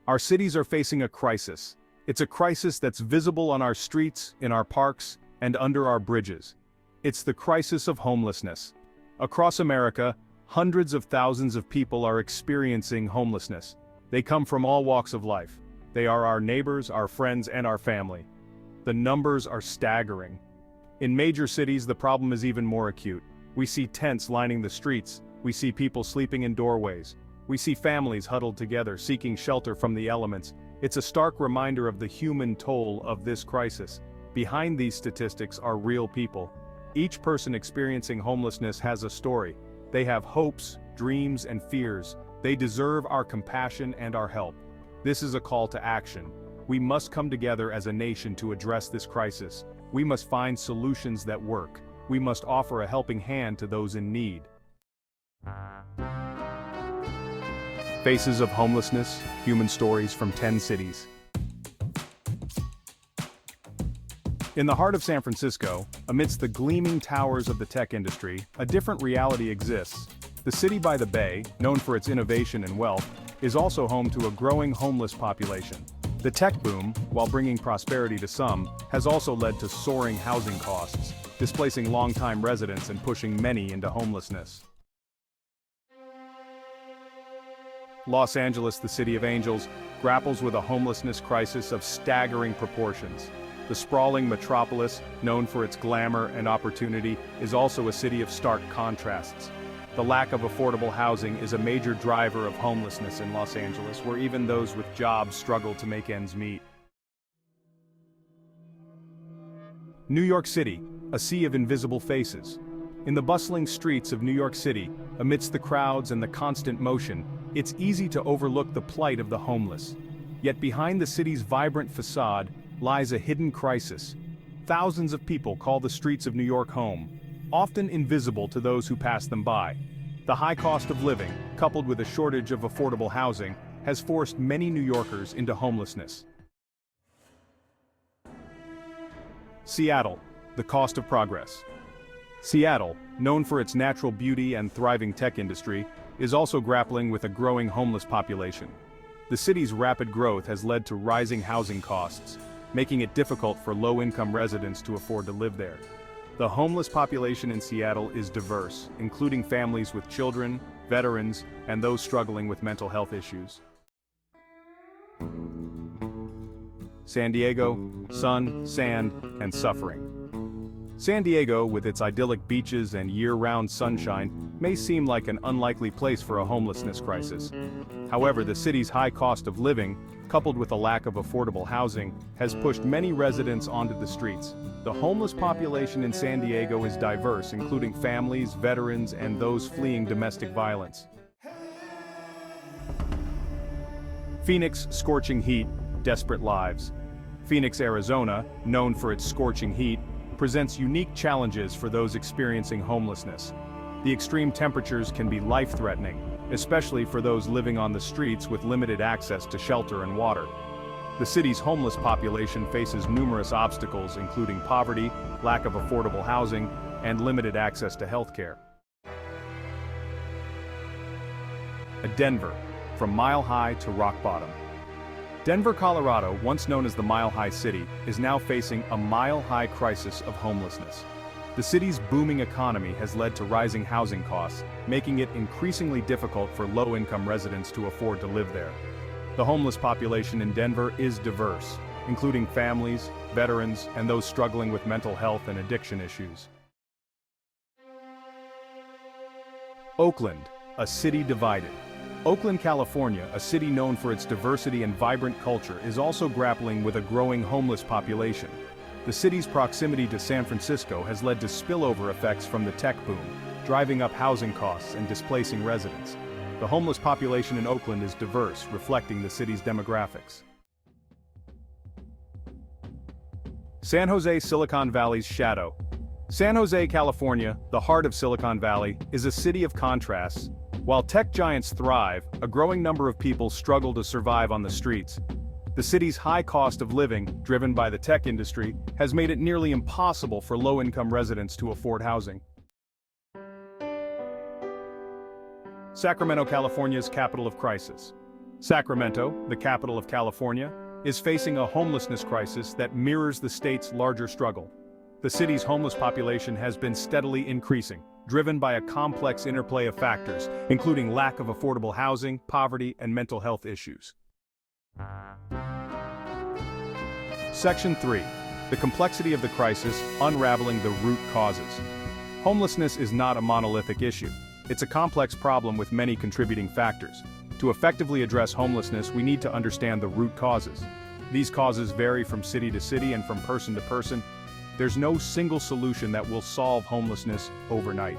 Our cities are facing a crisis. It's a crisis that's visible on our streets, in our parks, and under our bridges. It's the crisis of homelessness. Across America, hundreds of thousands of people are experiencing homelessness. They come from all walks of life. They are our neighbors, our friends, and our family. The numbers are staggering. In major cities, the problem is even more acute. We see tents lining the streets. We see people sleeping in doorways. We see families huddled together, seeking shelter from the elements. It's a stark reminder of the human toll of this crisis. Behind these statistics are real people. Each person experiencing homelessness has a story. They have hopes, dreams, and fears. They deserve our compassion and our help. This is a call to action. We must come together as a nation to address this crisis. We must find solutions that work. We must offer a helping hand to those in need. Faces of Homelessness, Human Stories from 10 Cities. In the heart of San Francisco, amidst the gleaming towers of the tech industry, a different reality exists. The city by the bay, known for its innovation and wealth, is also home to a growing homeless population. The tech boom, while bringing prosperity to some, has also led to soaring housing costs, displacing longtime residents and pushing many into homelessness. Los Angeles, the City of Angels, grapples with a homelessness crisis of staggering proportions. The sprawling metropolis, known for its glamour and opportunity, is also a city of stark contrasts. The lack of affordable housing is a major driver of homelessness in Los Angeles, where even those with jobs struggle to make ends meet. New York City, a sea of invisible faces. In the bustling streets of New York City, amidst the crowds and the constant motion, it's easy to overlook the plight of the homeless. Yet behind the city's vibrant facade lies a hidden crisis. Thousands of people call the streets of New York home, often invisible to those who pass them by. The high cost of living, coupled with a shortage of affordable housing, has forced many New Yorkers into homelessness. Seattle, the cost of progress. Seattle, known for its natural beauty and thriving tech industry, is also grappling with a growing homeless population. The city's rapid growth has led to rising housing costs, making it difficult for low-income residents to afford to live there. The homeless population in Seattle is diverse, including families with children, veterans, and those struggling with mental health issues. San Diego, sun, sand, and suffering. San Diego, with its idyllic beaches and year-round sunshine, may seem like an unlikely place for a homelessness crisis. However, the city's high cost of living, coupled with a lack of affordable housing, has pushed many residents onto the streets. The homeless population in San Diego is diverse, including families, veterans, and those fleeing domestic violence. Phoenix, scorching heat, desperate lives. Phoenix, Arizona, known for its scorching heat, presents unique challenges for those experiencing homelessness. The extreme temperatures can be life-threatening, especially for those living on the streets with limited access to shelter and water. The city's homeless population faces numerous obstacles, including poverty, lack of affordable housing, and limited access to health care. Denver, from mile high to rock bottom. Denver, Colorado, once known as the Mile High City, is now facing a mile-high crisis of homelessness. The city's booming economy has led to rising housing costs, making it increasingly difficult for low-income residents to afford to live there. The homeless population in Denver is diverse, including families, veterans, and those struggling with mental health and addiction issues. Oakland, a city divided. Oakland, California, a city known for its diversity and vibrant culture, is also grappling with a growing homeless population. The city's proximity to San Francisco has led to spillover effects from the tech boom, driving up housing costs and displacing residents. The homeless population in Oakland is diverse, reflecting the city's demographics. San Jose, Silicon Valley's shadow. San Jose, California, the heart of Silicon Valley, is a city of contrasts. While tech giants thrive, a growing number of people struggle to survive on the streets. The city's high cost of living, driven by the tech industry, has made it nearly impossible for low-income residents to afford housing. Sacramento, California's capital of crisis. Sacramento, the capital of California, is facing a homelessness crisis that mirrors the state's larger struggle. The city's homeless population has been steadily increasing, driven by a complex interplay of factors, including lack of affordable housing, poverty, and mental health issues. Section 3. The complexity of the crisis, unraveling the root causes. Homelessness is not a monolithic issue. It's a complex problem with many contributing factors. To effectively address homelessness, we need to understand the root causes. These causes vary from city to city and from person to person. There's no single solution that will solve homelessness overnight.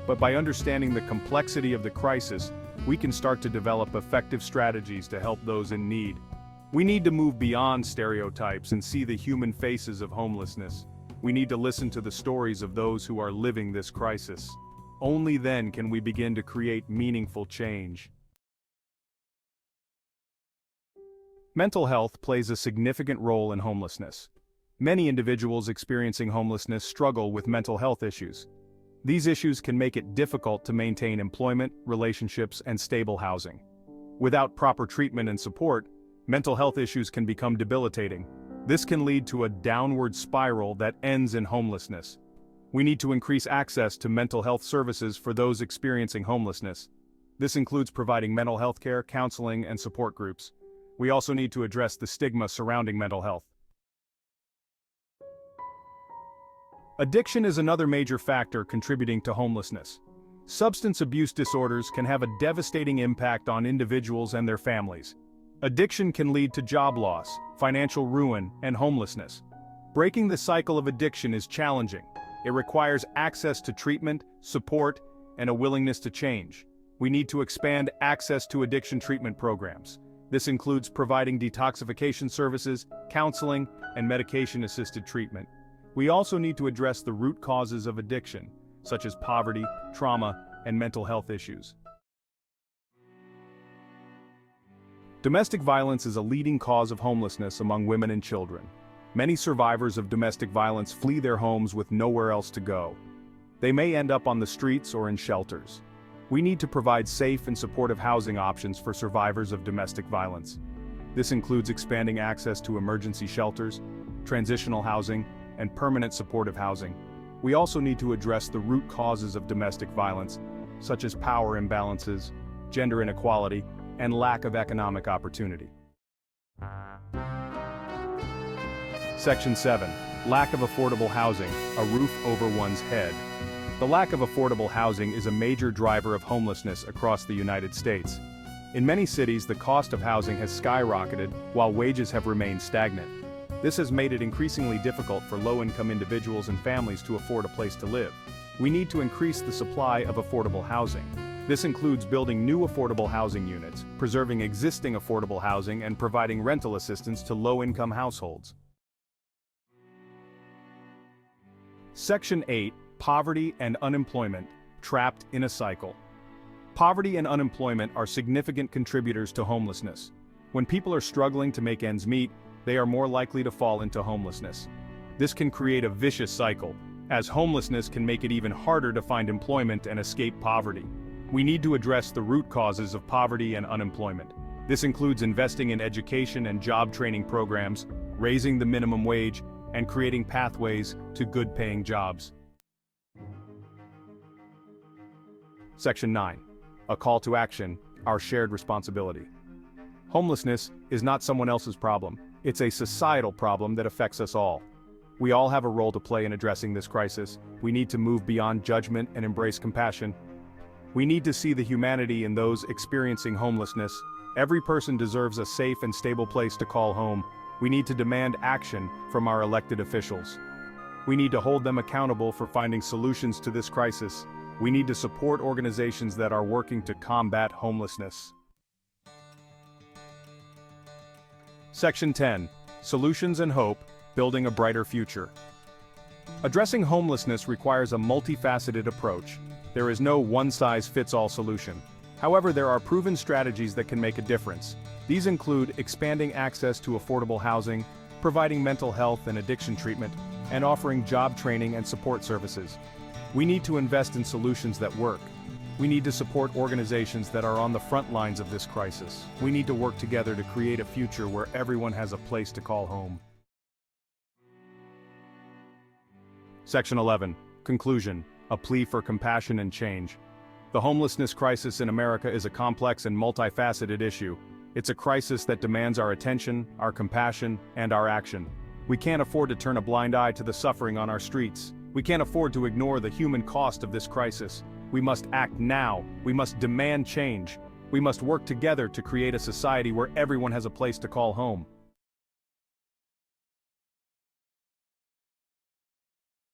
But by understanding the complexity of the crisis, we can start to develop effective strategies to help those in need. We need to move beyond stereotypes and see the human faces of homelessness. We need to listen to the stories of those who are living this crisis. Only then can we begin to create meaningful change. Mental health plays a significant role in homelessness. Many individuals experiencing homelessness struggle with mental health issues. These issues can make it difficult to maintain employment, relationships, and stable housing. Without proper treatment and support, mental health issues can become debilitating. This can lead to a downward spiral that ends in homelessness. We need to increase access to mental health services for those experiencing homelessness. This includes providing mental health care, counseling, and support groups. We also need to address the stigma surrounding mental health. Addiction is another major factor contributing to homelessness. Substance abuse disorders can have a devastating impact on individuals and their families. Addiction can lead to job loss, financial ruin, and homelessness. Breaking the cycle of addiction is challenging. It requires access to treatment, support, and a willingness to change. We need to expand access to addiction treatment programs. This includes providing detoxification services, counseling, and medication-assisted treatment. We also need to address the root causes of addiction, such as poverty, trauma, and mental health issues. Domestic violence is a leading cause of homelessness among women and children. Many survivors of domestic violence flee their homes with nowhere else to go. They may end up on the streets or in shelters. We need to provide safe and supportive housing options for survivors of domestic violence. This includes expanding access to emergency shelters, transitional housing, and permanent supportive housing. We also need to address the root causes of domestic violence, such as power imbalances, gender inequality, and lack of economic opportunity. Section 7. Lack of affordable housing, a roof over one's head. The lack of affordable housing is a major driver of homelessness across the United States. In many cities, the cost of housing has skyrocketed, while wages have remained stagnant. This has made it increasingly difficult for low-income individuals and families to afford a place to live. We need to increase the supply of affordable housing. This includes building new affordable housing units, preserving existing affordable housing, and providing rental assistance to low-income households. Section 8. Poverty and unemployment, trapped in a cycle. Poverty and unemployment are significant contributors to homelessness. When people are struggling to make ends meet, they are more likely to fall into homelessness. This can create a vicious cycle, as homelessness can make it even harder to find employment and escape poverty. We need to address the root causes of poverty and unemployment. This includes investing in education and job training programs, raising the minimum wage, and creating pathways to good-paying jobs. Section 9. A call to action, our shared responsibility. Homelessness is not someone else's problem. It's a societal problem that affects us all. We all have a role to play in addressing this crisis. We need to move beyond judgment and embrace compassion. We need to see the humanity in those experiencing homelessness. Every person deserves a safe and stable place to call home. We need to demand action from our elected officials. We need to hold them accountable for finding solutions to this crisis. We need to support organizations that are working to combat homelessness. Section 10. Solutions and Hope, Building a Brighter Future. Addressing homelessness requires a multifaceted approach. There is no one-size-fits-all solution. However, there are proven strategies that can make a difference. These include expanding access to affordable housing, providing mental health and addiction treatment, and offering job training and support services. We need to invest in solutions that work. We need to support organizations that are on the front lines of this crisis. We need to work together to create a future where everyone has a place to call home. Section 11. Conclusion. A plea for compassion and change. The homelessness crisis in America is a complex and multifaceted issue. It's a crisis that demands our attention, our compassion, and our action. We can't afford to turn a blind eye to the suffering on our streets. We can't afford to ignore the human cost of this crisis. We must act now. We must demand change. We must work together to create a society where everyone has a place to call home.